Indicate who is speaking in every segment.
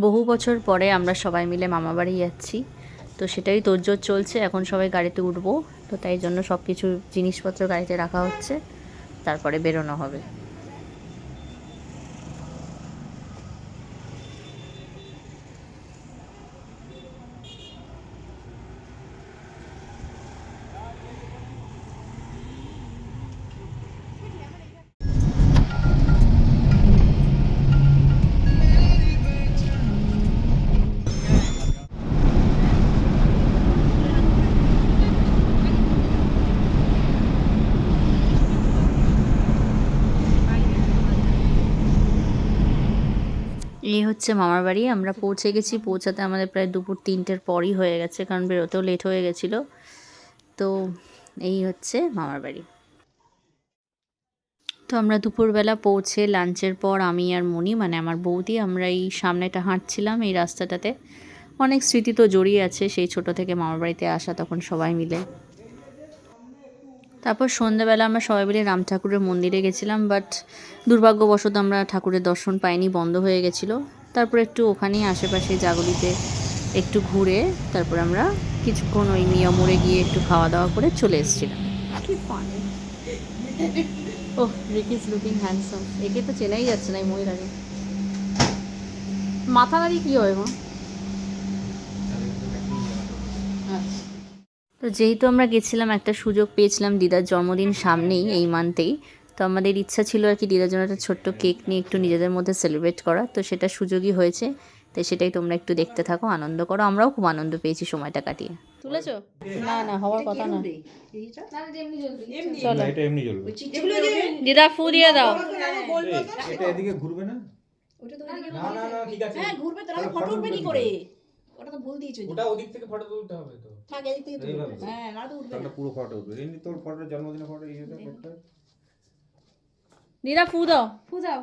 Speaker 1: বহু বছর পরে আমরা সবাই মিলে মামাবাড়ি যাচ্ছি, তো সেটাই তোড়জোড় চলছে। এখন সবাই গাড়িতে উঠবো, তো তাই জন্য সব কিছু জিনিসপত্র গাড়িতে রাখা হচ্ছে, তারপরে বেরোনো হবে। এই হচ্ছে মামার বাড়ি। আমরা পৌঁছে গেছি, পৌঁছাতে আমাদের প্রায় দুপুর 3টের পরই হয়ে গেছে, কারণ বেরোতেও লেট হয়ে গেছিলো। তো এই হচ্ছে মামার বাড়ি। তো আমরা দুপুরবেলা পৌঁছে লাঞ্চের পর আমি আর মনি, মানে আমার বৌদি, আমরা এই সামনেটা হাঁটছিলাম এই রাস্তাটাতে। অনেক স্মৃতি তো জড়িয়ে আছে সেই ছোট থেকে মামার বাড়িতে আসা, তখন সবাই মিলে। তারপর সন্ধ্যাবেলা আমরা সবাই মিলে রাম ঠাকুরের মন্দিরে গেছিলাম, বাট দুর্ভাগ্যবশত আমরা ঠাকুরের দর্শন পাইনি, বন্ধ হয়ে গেছিলো। তারপর একটু ওখানেই আশেপাশে জাগলিতে একটু ঘুরে তারপর আমরা কিছুক্ষণ ওই মিয়া মোড়ে গিয়ে একটু খাওয়া দাওয়া করে চলে এসেছিলাম। কি funny! Oh, Rick is looking handsome. একে তো চেনাই যাচ্ছে না এই মহিলাকে। মাথা নাড়ি কী হয় মা? তো যেহেতু আমরা গেছিলাম, একটা সুযোগ পেয়েছিলাম, দিদার জন্মদিন সামনেই এই মান্থেই, তো আমাদের ইচ্ছা ছিল আর কি দিদার জন্য একটা ছোট্ট কেক নিয়ে একটু নিজেদের মধ্যে সেলিব্রেট করা। তো সেটা সুযোগই হয়েছে, তাই সেটাই তোমরা একটু দেখতে থাকো, আনন্দ করো। আমরাও খুব আনন্দ পেয়েছি সময়টা কাটিয়ে। তুলেছো? না না, হওয়ার কথা না। চলো দিদা, ফু দিয়ে দাও।
Speaker 2: এটা এদিকে ঘুরবে না?
Speaker 3: ওটা তো
Speaker 2: না না না, ঠিক আছে।
Speaker 3: হ্যাঁ ঘুরবে, তাহলে ফটো উঠবে কি করে? ওটা তো ভুল দিয়েছো।
Speaker 2: ওটা ওদিক থেকে ফটো তুলতে হবে তো।
Speaker 3: থাক, এদিক থেকে তুলবে। হ্যাঁ, না তো উঠবে না।
Speaker 2: তাহলে পুরো ফটো উঠবে। এমনি তোর ফটোর জন্মদিনের ফটো এইটা করতে।
Speaker 1: দিদা ফু দাও,
Speaker 3: ফু দাও,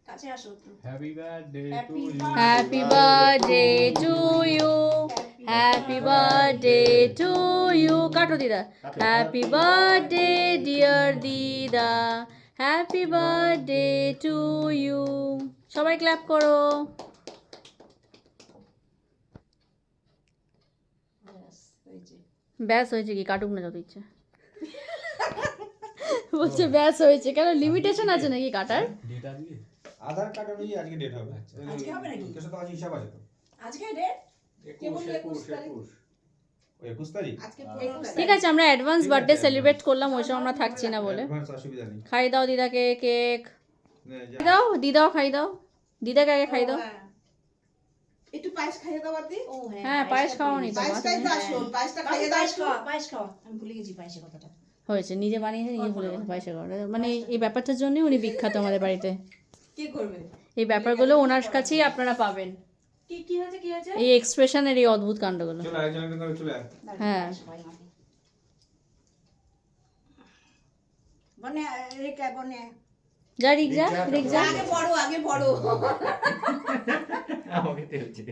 Speaker 3: কাছে আসো একটু।
Speaker 2: Happy birthday to
Speaker 3: Happy
Speaker 2: you.
Speaker 1: Happy birthday to you, happy birthday to you. কাটো দিদা। হ্যাপি বার্থডে ডিয়ার দিদা, হ্যাপি বার্থডে টু ইউ। সবাই ক্ল্যাপ করো। ব্যাস হয়েছে কি? কাটুক না যত ইচ্ছে। বলছে ব্যাস হয়েছে, কেন লিমিটেশন আছে নাকি কাটার?
Speaker 2: ডেট আজকে আধার কার্ড অনুযায়ী আজকে ডেট হবে।
Speaker 3: আজকে হবে নাকি?
Speaker 2: তোর সাথে আজ হিসাব আছে তো।
Speaker 3: আজকে ডেট
Speaker 2: 21 21 তারিখ।
Speaker 3: আজকে
Speaker 1: ঠিক আছে, আমরা অ্যাডভান্স বার্থডে সেলিব্রেট করলাম, ওই সময় আমরা থাকছি না বলে।
Speaker 2: অ্যাডভান্স অসুবিধা নেই।
Speaker 1: খাই দাও দিদাকে কেক।
Speaker 2: নে, যা।
Speaker 1: দাও দিদাও, খাই দাও দিদাকে আগে খাই দাও।
Speaker 4: একটু পায়েস খাইয়ে দাও আরতি।
Speaker 3: ও
Speaker 1: হ্যাঁ, পায়েস খাওয়ানি তো মা
Speaker 4: পায়েসটাই তো
Speaker 1: তুমি?
Speaker 4: আসল, পায়েসটা খাইয়ে দাও
Speaker 3: পায়েস
Speaker 4: একটু।
Speaker 3: খাওয়া, পায়েস খাওয়া। আমি ভুলে গেছি পায়েসের কথাটা।
Speaker 1: হয়েছে, নিজে বানিয়েছে, নিজে ভুলে গেছে পায়েসের ঘরে। মানে এই ব্যাপারটার জন্যই উনি বিখ্যাত আমাদের বাড়িতে।
Speaker 4: কি করবে?
Speaker 1: এই ব্যাপারগুলো ওনার কাছেই আপনারা পাবেন,
Speaker 3: কি হয়েছে, কি হয়েছে?
Speaker 1: এই এক্সপ্রেশনের এই অদ্ভুত কাণ্ডগুলো।
Speaker 2: চলে একজন একজন করে চলে আয়।
Speaker 1: হ্যাঁ।
Speaker 4: বনে রেখা বনে।
Speaker 1: যা রিক যা, রিক যা।
Speaker 4: আগে বড়, আগে বড়।
Speaker 2: আমাকে তেলছে।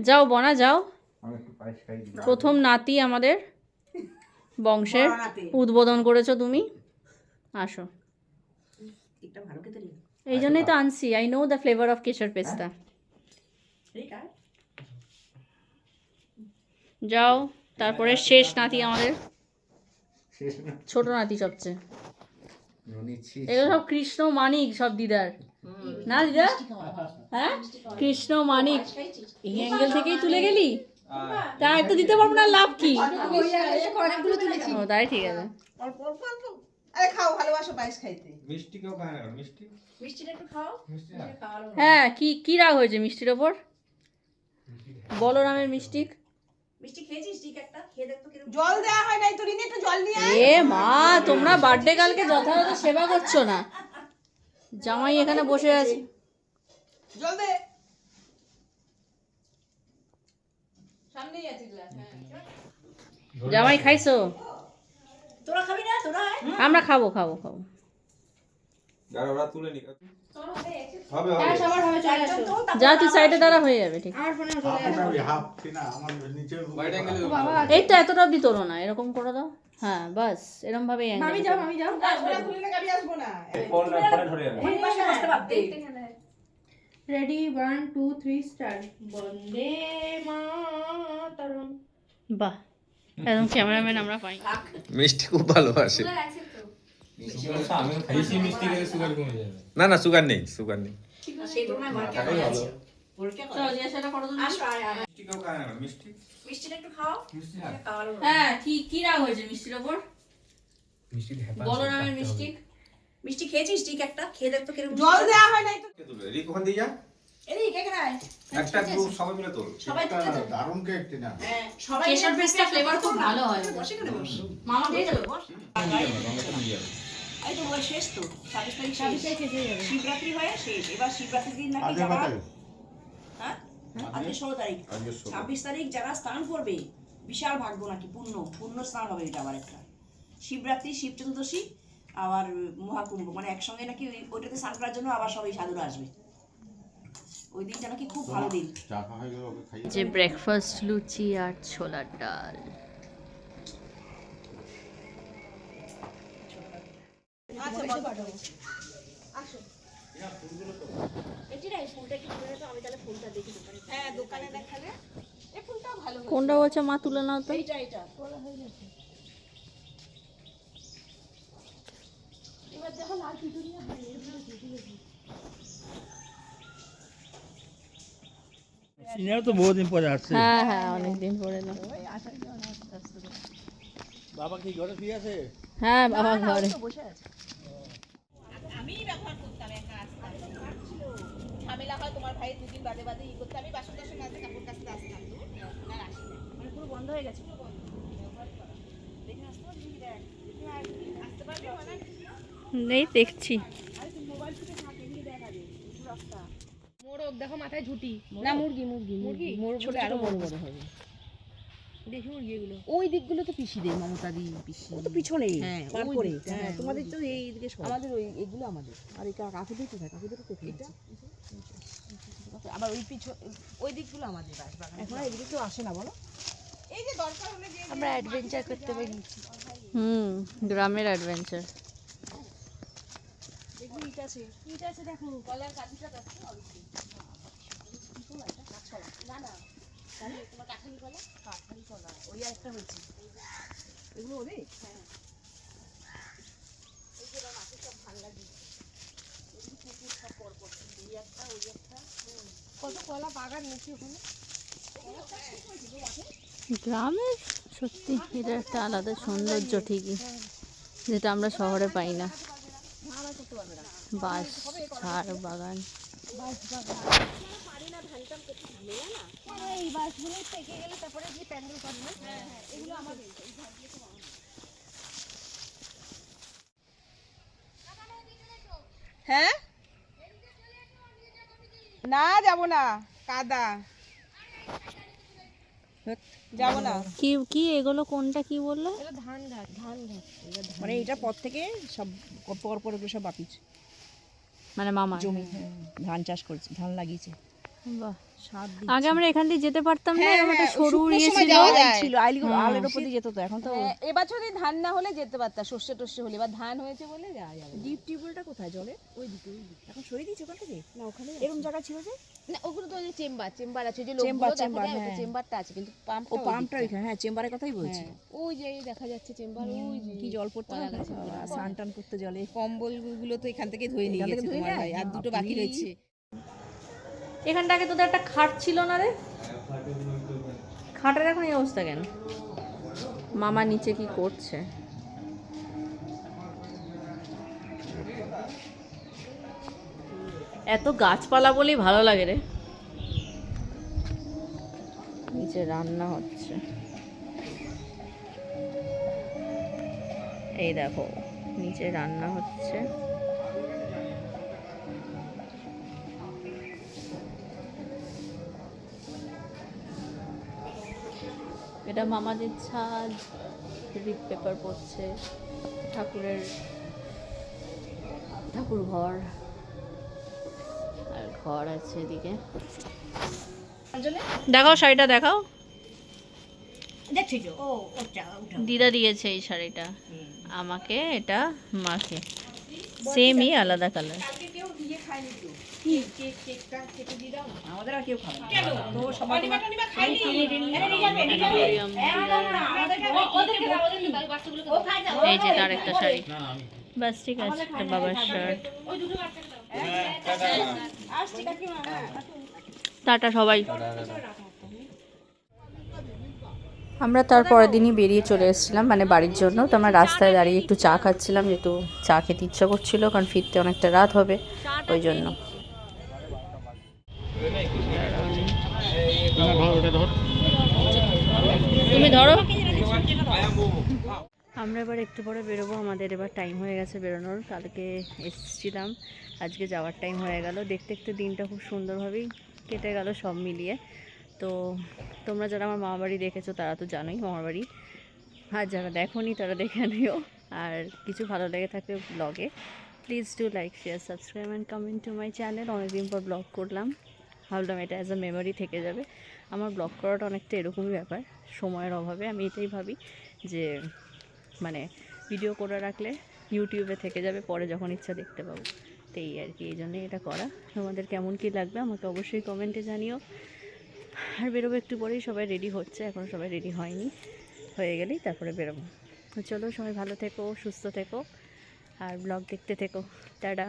Speaker 1: যাও বনা যাও।
Speaker 2: আমি একটু পায়েস খাই দিই।
Speaker 1: প্রথম নাতি আমাদের বংশের
Speaker 4: বড় নাতি।
Speaker 1: উদ্বোধন করেছো তুমি, আসো।
Speaker 4: এটা ভালো খেতে রে।
Speaker 1: এই জন্যই তো আনছি, I know the flavour of কেশর পেস্তা।
Speaker 4: রেখা।
Speaker 1: যাও। তারপরে শেষ নাতি আমাদের,
Speaker 2: শেষ না।
Speaker 1: ছোট নাতি সবচেয়ে।
Speaker 2: রনিছি।
Speaker 1: এগুলো সব কৃষ্ণ মানিক, সব দিদার না দিদা? হ্যাঁ, কৃষ্ণ মানিক। এই অ্যাঙ্গেল থেকেই তুলে গেলি, তা একটু দিতে পারবো না, লাভ কি?
Speaker 3: অনেকগুলো তুলেছি।
Speaker 1: ও তাই, ঠিক আছে।
Speaker 4: অল্প অল্প অল্প। আরে খাও, ভালোবাসো পায়েস খাইতে।
Speaker 2: মিষ্টি কেউ খায় না, মিষ্টি
Speaker 3: মিষ্টিটা একটু খাও।
Speaker 2: মিষ্টি না।
Speaker 3: খাওয়ালো।
Speaker 1: হ্যাঁ, কি কি রাগ হয়েছে মিষ্টির ওপর? বলরামের মিষ্টি।
Speaker 3: মিষ্টি খেয়েছিস ঠিক একটা? খেয়ে দেখ তো কিরকম।
Speaker 4: জল দেয়া হয় নাই তো, রিনি একটু জল নিয়ে আয়।
Speaker 1: এ মা, তোমরা বার্থডে কালকে যথাযথ সেবা করছো না। জামাই এখানে বসে আছে।
Speaker 4: জল দে।
Speaker 3: সামনেই আছে গ্লাস। হ্যাঁ।
Speaker 1: জামাই খাইছো?
Speaker 3: তোরা খাবি না? তোরা আয়।
Speaker 1: আমরা খাবো খাবো খাবো।
Speaker 2: যারা ওরা তুলে নি।
Speaker 3: চলো হবে,
Speaker 2: হবে
Speaker 1: হ্যাঁ,
Speaker 2: হবে।
Speaker 1: সবার হবে, চলে আসো।
Speaker 3: একদম তো, তারপর
Speaker 1: যা তুই সাইডে দাঁড়া, হয়ে যাবে ঠিক।
Speaker 3: আমার ফোনে চলে আসো।
Speaker 5: হাফ কিনা আমার নিচে
Speaker 2: বাইরে গেলে
Speaker 1: এইটা এতটা অব্দি তোলো না, এরকম করে দাও। হ্যাঁ বাস, এরকম ভাবে
Speaker 3: মামি যাও, মামি যাও।
Speaker 4: ওরা তুলে না, আমি আসবো না।
Speaker 2: ফোন ধরে যাবে।
Speaker 3: ওই পাশে বসতে পারতে। রেডি 1 2 3 স্টার্ট বন্দে মাতরম।
Speaker 1: বাহ, একদম ক্যামেরাম্যান আমরা পাই।
Speaker 2: মিষ্টি খুব ভালোবাসে।
Speaker 5: আমি খাইছি মিষ্টি খেলে সুগার কমে যাবে।
Speaker 2: না না সুগার নেই, সুগার নেই।
Speaker 3: সেই তুলনায় মার্কেট
Speaker 5: টাকাই
Speaker 3: হয়ে
Speaker 5: ভালো।
Speaker 3: আছে পরীক্ষা
Speaker 1: চলো
Speaker 3: করো।
Speaker 1: জিজ্ঞাসাটা করো তুমি।
Speaker 3: আসো আয় আয়।
Speaker 2: মিষ্টি কেউ খায় না, মিষ্টি
Speaker 3: মিষ্টিটা একটু খাও।
Speaker 5: মিষ্টি
Speaker 3: খাওয়ালো না।
Speaker 1: হ্যাঁ, কি কি রাগ হয়েছে মিষ্টির ওপর?
Speaker 5: মিষ্টি হ্যাপা
Speaker 1: বলরামের মিষ্টি।
Speaker 3: মিষ্টি খেয়েছিস ঠিক একটা? খেয়ে দেখ তো কিরকম।
Speaker 4: জল দেওয়া হয় নাই তো।
Speaker 2: কে তুলবে? রিক ওখান দিয়ে যা,
Speaker 3: এই কে কে নাই?
Speaker 2: একটা গ্রুপ সবাই মিলে তোল।
Speaker 3: সবাই তুলে তো।
Speaker 6: দারুণ কেকটি না
Speaker 3: হ্যাঁ, সবাই
Speaker 1: কেশর পেস্টটা ফ্লেভার খুব ভালো হয়।
Speaker 3: বসে কেন বস?
Speaker 1: মামা দিয়ে দেবে?
Speaker 3: বস।
Speaker 5: রঙটা দিয়ে যাবে।
Speaker 3: এই তো বলে শেষ তো 26 তারিখ শেষ। শিবরাত্রি হয়ে শেষ। এবার শিবরাত্রির দিন নাকি
Speaker 6: আজকে
Speaker 3: যারা
Speaker 6: কত?
Speaker 3: হ্যাঁ আজকে 16 তারিখ।
Speaker 6: আজকে 16
Speaker 3: 26 তারিখ যারা স্নান করবে বিশাল ভাগ্য নাকি পূর্ণ স্নান হবে এটা আবার একটা। শিবরাত্রি, শিব চতুর্দশী আবার মহাকুম্ভ মানে একসঙ্গে নাকি ওইটাতে স্নান করার জন্য আবার সবাই সাধুরা আসবে। ওই দিনটা নাকি খুব ভালো দিন।
Speaker 6: চা খাওয়া হয়ে গেল, ওকে খাইয়ে
Speaker 1: যে ব্রেকফাস্ট লুচি আর ছোলার ডাল।
Speaker 4: আচ্ছা বলো। আসো। হ্যাঁ দোকানে দেখালে এই ফুলটাও ভালো হয়েছে।
Speaker 1: কোনটা বলছে মা তুলে নাও তো?
Speaker 3: এইটা
Speaker 7: সিনিয়র তো বহুদিন পরে আসছে।
Speaker 1: হ্যাঁ হ্যাঁ, অনেকদিন পরে এলাম।
Speaker 7: বাবা কি ঘরে ফিরে আছে?
Speaker 1: হ্যাঁ, বাবা ঘরে।
Speaker 4: আমি ব্যবহার করতাম একা আসতাম। ঝামেলা হয় তোমার ভাই দুদিন বাদে বাদে ই করতে আমি বাসন টাসন মাজতে কাপড় কাচতে আসতাম তো আর আসি না।
Speaker 3: মানে পুরো বন্ধ হয়ে গেছে।
Speaker 4: দেখে আসতে পারবি দেখ দেখে আসতে পারবি মানে
Speaker 1: নেই, দেখছি।
Speaker 4: আরে তুই মোবাইল থেকে থাক এদিকে দেখা দে পুরো রাস্তা
Speaker 3: মোরগ দেখো মাথায় ঝুটি।
Speaker 4: না মুরগি মুরগি
Speaker 3: মুরগি?
Speaker 4: মোরগ
Speaker 3: ছোট
Speaker 4: আরো
Speaker 3: ছোট
Speaker 4: বড়
Speaker 3: মুরগি।
Speaker 4: বড় হবে
Speaker 3: দেখি মুরগি এগুলো।
Speaker 4: ওই দিকগুলো তো পিসি দেয় মমতা দি পিসি
Speaker 3: ও তো পিছনে
Speaker 4: হ্যাঁ
Speaker 3: পার
Speaker 4: ওই
Speaker 3: করে।
Speaker 4: দিকটা,
Speaker 3: হ্যাঁ, তোমাদের তো এই দিকে সব।
Speaker 4: আমাদের ওই এগুলো আমাদের আর এই কাকুদের কোথায় কাকুদের কোথায় এটা আবার ওই পিছন ওই দিকগুলো আমাদের বাগান
Speaker 3: এখন আর এদিকে কেউ আসে না বলো।
Speaker 4: এই যে দরকার হলে যে
Speaker 1: আমরা অ্যাডভেঞ্চার করতে বেরিয়েছি। গ্রামের অ্যাডভেঞ্চার।
Speaker 3: দেখো ইট আছে। ইট আছে দেখো।
Speaker 4: কলার কাঠিটা দেখো অবশ্যই না না তাহলে তোমার কাঠালি কলা
Speaker 3: কাঠালি কলা। ওই একটা হয়েছে। এগুলো ওদের?
Speaker 4: হ্যাঁ এই যে মাটি সব ভালো লাগে এই পুকুর সব পর পর এই একটা ওই একটা
Speaker 3: কত কলা বাগান নিচে ওখানে।
Speaker 1: গ্রামের সত্যি এটা একটা আলাদা সৌন্দর্য ঠিকই, যেটা আমরা শহরে পাই না। বাঁশ, ঝাড় বাগান।
Speaker 3: এই বাসগুলো থেকে গেলে তারপরে যে প্যান্ডেল করে না। এগুলো আমাদের।
Speaker 4: হ্যাঁ না যাব না কাদা যাব না
Speaker 1: কি কি এগুলো কোনটা কি বললো?
Speaker 3: এটা ধান ঘাট। ধান ঘাট।
Speaker 4: মানে এইটার পর থেকে সব পর পর এগুলো সব বাপিছে
Speaker 1: মানে মামা
Speaker 4: জমি ধান চাষ করছে ধান লাগিয়েছে
Speaker 1: বাহ,
Speaker 4: সাত দিন
Speaker 1: আগে আমরা এখান দিয়ে যেতে পারতাম না,
Speaker 4: হ্যাঁ,
Speaker 1: এরকম একটা
Speaker 4: হ্যাঁ,
Speaker 1: সরু
Speaker 4: শুকনোর
Speaker 1: ইয়ে
Speaker 4: সময়
Speaker 1: ছিল।
Speaker 4: যাওয়া যায়।
Speaker 3: ছিল আলের উপর দিয়ে যেত তো, এখন তো
Speaker 4: এবছর ধান না হলে যেতে পারতাম সর্ষে টর্ষে হলে এবার ধান হয়েছে বলে যাওয়া যাবে
Speaker 3: ডিপ টিউবওয়েলটা কোথায় জলে?
Speaker 4: ওই দিকে
Speaker 3: এখন সরিয়ে দিয়েছে ওখান থেকে?
Speaker 4: না ওখানে
Speaker 3: এরকম জায়গা ছিল যে?
Speaker 4: না ওগুলো তো ওই চেম্বার আছে যে
Speaker 3: চেম্বার,
Speaker 4: লোকগুলো
Speaker 3: চেম্বার,
Speaker 4: দেখা যায়
Speaker 3: হ্যাঁ।
Speaker 4: চেম্বারটা আছে কিন্তু পাম্পটা
Speaker 3: ও পাম্পটা ওইখানে। হ্যাঁ, চেম্বারের কথাই বলছি।
Speaker 4: ওই যে দেখা যাচ্ছে চেম্বার ওই যে
Speaker 3: কি জল পড়তো না? স্নান টান করতে জলে।
Speaker 4: কম্বল গুলো তো এখান থেকে ধুয়ে নিয়ে
Speaker 3: এখান থেকে
Speaker 4: গেছে
Speaker 3: ধুয়ে
Speaker 4: তোমার
Speaker 3: নেয়?
Speaker 4: ভাই আর দুটো বাকি রয়েছে
Speaker 1: এখানটাকে তোদের একটা খাট ছিল না রে? খাটের এখন এই অবস্থা কেন? মামা নিচে কি করছে? এত গাছপালা বলেই ভালো লাগে রে। নিচে রান্না হচ্ছে, এই দেখো নিচে রান্না হচ্ছে। এটা মামাদের ছাদ, রিপ পেপার পড়ছে, ঠাকুর ঘর আর ঘর আছে এদিকে। দেখাও শাড়িটা দেখাও।
Speaker 3: দেখছি তো। ও ওটা ওটা।
Speaker 1: দিদা দিয়েছে এই শাড়িটা আমাকে, এটা মাকে। সেমই, আলাদা কালার।
Speaker 4: কালকে কেউ দিয়ে খায়নি তো কেকটা কেটে দিয়ে দাও না।
Speaker 3: আমাদের আর কেউ খাবে না
Speaker 4: কেন?
Speaker 3: তো সবাই
Speaker 4: অনিমা টনিমা খাইনি। ওদেরকে দাও, ওদেরকে দাও, বাচ্চাগুলোকে দাও।
Speaker 1: এই যে তার একটা শাড়ি, বাস ঠিক আছে, একটা বাবার শার্ট।
Speaker 4: ওই দুটো বাচ্চাকে দাও। আসছি কাকিমা, হ্যাঁ।
Speaker 1: টাটা সবাই। আমরা তার পরের দিনই বেরিয়ে চলে এসেছিলাম মানে বাড়ির জন্য। তো আমরা রাস্তায় দাঁড়িয়ে একটু চা খাচ্ছিলাম, যেহেতু চা খেতে ইচ্ছা করছিল, কারণ ফিরতে অনেকটা রাত হবে ওই জন্য। তুমি ধরো। আমরা এবার একটু পরে বেরোবো, আমাদের এবার টাইম হয়ে গেছে বেরোনোর। কালকে এসেছিলাম, আজকে যাওয়ার টাইম হয়ে গেল। দেখতে দেখতে দিনটা খুব সুন্দরভাবেই কেটে গেল সব মিলিয়ে। তো তোমরা যারা আমার মামাবাড়ি দেখেছো তারা তো জানোই মামাবাড়ি, আর যারা দেখোনি তারা দেখে নিও। আর কিছু ভালো লেগে থাকে ব্লগে, please do like, share, subscribe and comment to my channel. অনেকদিন পর ব্লগ করলাম, ভাবলাম এটা অ্যাজ আ মেমোরি থেকে যাবে। আমার ব্লগ করাটা অনেকটা এরকমই ব্যাপার, সময়ের অভাবে আমি এটাই ভাবি যে মানে ভিডিও করে রাখলে ইউটিউবে থেকে যাবে, পরে যখন ইচ্ছা দেখতে পাবো। তো এই আর কি, এই জন্যই এটা করা। তোমাদের কেমন কী লাগবে আমাকে অবশ্যই কমেন্টে জানিও। আর বেরোবো একটু পরেই, সবাই রেডি হচ্ছে, এখন সবাই রেডি হয়নি, হয়ে গেলেই তারপরে বেরোবো। চলো, সবাই ভালো থেকো, সুস্থ থেকো, আর ব্লগ দেখতে থেকো। টাটা।